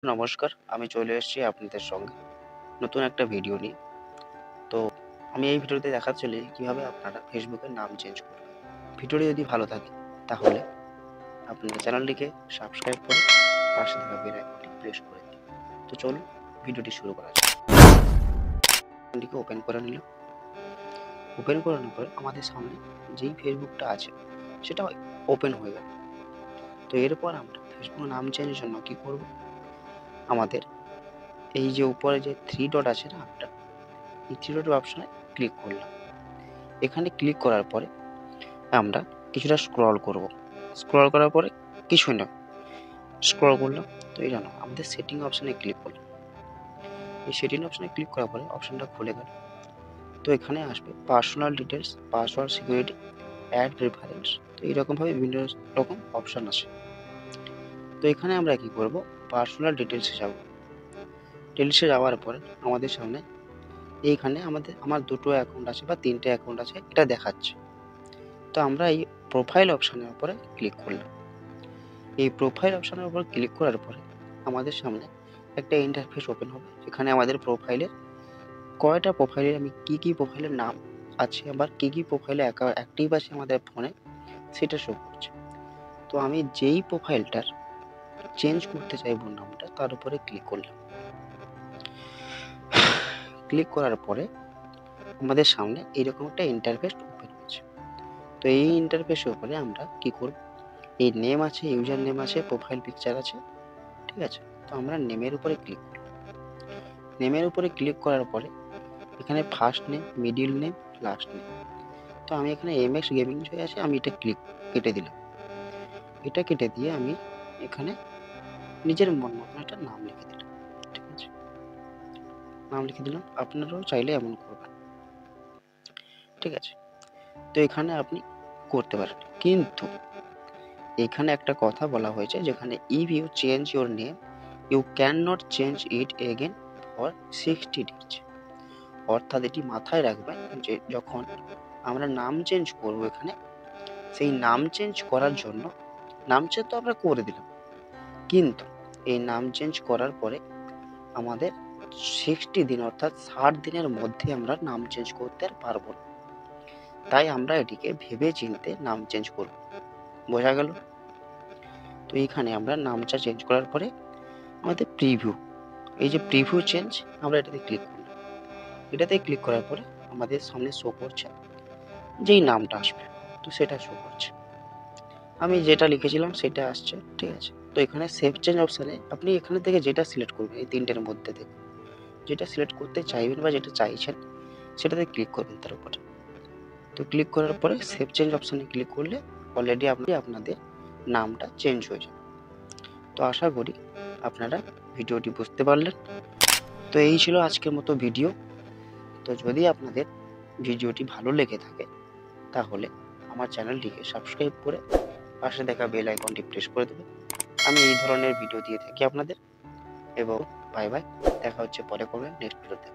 নমস্কার, আমি চলে এসেছি আপনাদের সঙ্গে নতুন একটা ভিডিও নিয়ে। তো আমি এই ভিডিওতে দেখাতে চলেছি কিভাবে আপনারা ফেসবুকের নাম চেঞ্জ করবেন। ভিডিওটি যদি ভালো থাকে তাহলে আপনারা চ্যানেলটিকে সাবস্ক্রাইব করে পাশে থাকা বেল আইকনটি প্রেস করে দিন। তো চলুন ভিডিওটি শুরু করা যাক। চ্যানেলটিকে ওপেন করে নিলাম। ওপেন করানোর পর আমাদের সামনে যেই ফেসবুকটা আছে সেটা ওপেন হয়ে গেল। তো এরপর আমরা ফেসবুক নাম চেঞ্জের জন্য কি করব? আমাদের এই যে উপরে যে থ্রি ডট আছে না একটা, এই থ্রি ডট অপশনে ক্লিক করলাম। এখানে ক্লিক করার পরে আমরা কিছুটা স্ক্রল করব। স্ক্রল করার পরে কিছুই না, স্ক্রল করলাম। তো এই জন্য আমাদের সেটিং অপশানে ক্লিক করলাম। এই সেটিং অপশানে ক্লিক করার পরে অপশানটা খুলে গেল। তো এখানে আসবে personal details, password, security, ad preference. তো এইরকমভাবে বিভিন্ন রকম অপশান আছে। তো এখানে আমরা কি করব? পার্সোনাল ডিটেলসে যাব। ডিটেলসে যাওয়ার পরে আমাদের সামনে এইখানে আমার দুটো অ্যাকাউন্ট আছে বা তিনটে অ্যাকাউন্ট আছে এটা দেখাচ্ছে। তো আমরা এই প্রোফাইল অপশানের উপরে ক্লিক করলাম। এই প্রোফাইল অপশানের উপর ক্লিক করার পরে আমাদের সামনে একটা ইন্টারফেস ওপেন হবে, যেখানে আমাদের প্রোফাইলের কয়টা প্রোফাইলের আমি কী প্রোফাইলের নাম আছে, আবার কী প্রোফাইলে অ্যাক্টিভ আছে আমাদের ফোনে সেটা শো করছে। তো আমি যেই প্রোফাইলটার চেঞ্জ করতে চাইবো নামটা তার উপরে ক্লিক করলাম। ক্লিক করার পরে আমাদের সামনে এইরকম একটা ইন্টারফেস ওপেন হচ্ছে। তো এই ইন্টারফেসের উপরে আমরা কি করব? এই নেম আছে, ইউজার নেম আছে, প্রোফাইল পিকচার আছে, ঠিক আছে? তো আমরা নেমের উপরে ক্লিক করব। নেমের উপরে ক্লিক করার পরে এখানে first name, middle name, last name. তো আমি এখানে MX গেমিং জয় আছে, আমি এটা কেটে দিলাম। এটা কেটে দিয়ে আমি এখানে নিজের মন মতন একটা নাম লিখে দিলাম, ঠিক আছে? নাম লিখে দিলাম, আপনারাও চাইলে এমন করবেন, ঠিক আছে? তো এখানে আপনি করতে পারেন, কিন্তু এখানে একটা কথা বলা হয়েছে, যেখানে if you change your name you can not change it again for 60 days। অর্থাৎ এটি মাথায় রাখবেন যে যখন আমরা নাম চেঞ্জ করব এখানে, সেই নাম চেঞ্জ করার জন্য নাম চেঞ্জ তো আমরা করে দিলাম, কিন্তু এই নাম চেঞ্জ করার পরে আমাদের 60 দিন অর্থাৎ 60 দিনের মধ্যে আমরা নাম চেঞ্জ করতে আর পারবো না। তাই আমরা এটিকে ভেবে চিনতে নাম চেঞ্জ করব। বোঝা গেল? তো এইখানে আমরা নামটা চেঞ্জ করার পরে আমাদের প্রিভিউ, এই যে প্রিভিউ চেঞ্জ, আমরা এটাতে ক্লিক করলাম। এটাতে ক্লিক করার পরে আমাদের সামনে শো করছে যেই নামটা আসবে, তো সেটা শো করছে। আমি যেটা লিখেছিলাম সেটা আসছে, ঠিক আছে? তো এখানে সেভ চেঞ্জ অপশানে আপনি এখানে থেকে যেটা সিলেক্ট করবেন, এই তিনটের মধ্যে থেকে যেটা সিলেক্ট করতে চাইবেন বা যেটা চাইছেন সেটাতে ক্লিক করবেন তার উপরে। তো ক্লিক করার পরে সেভ চেঞ্জ অপশানে ক্লিক করলে অলরেডি আপনাদের নামটা চেঞ্জ হয়ে যাবে। তো আশা করি আপনারা ভিডিওটি বুঝতে পারলেন। তো এই ছিল আজকের মতো ভিডিও। তো যদি আপনাদের ভিডিওটি ভালো লেগে থাকে তাহলে আমার চ্যানেলটিকে সাবস্ক্রাইব করে পাশে দেখা বেল আইকনটি প্রেস করে দেবেন। আমি এই ধরনের ভিডিও দিয়ে থাকি আপনাদের। এবং বাই বাই, দেখা হচ্ছে পরে করবেন নেক্সট ভিডিওতে।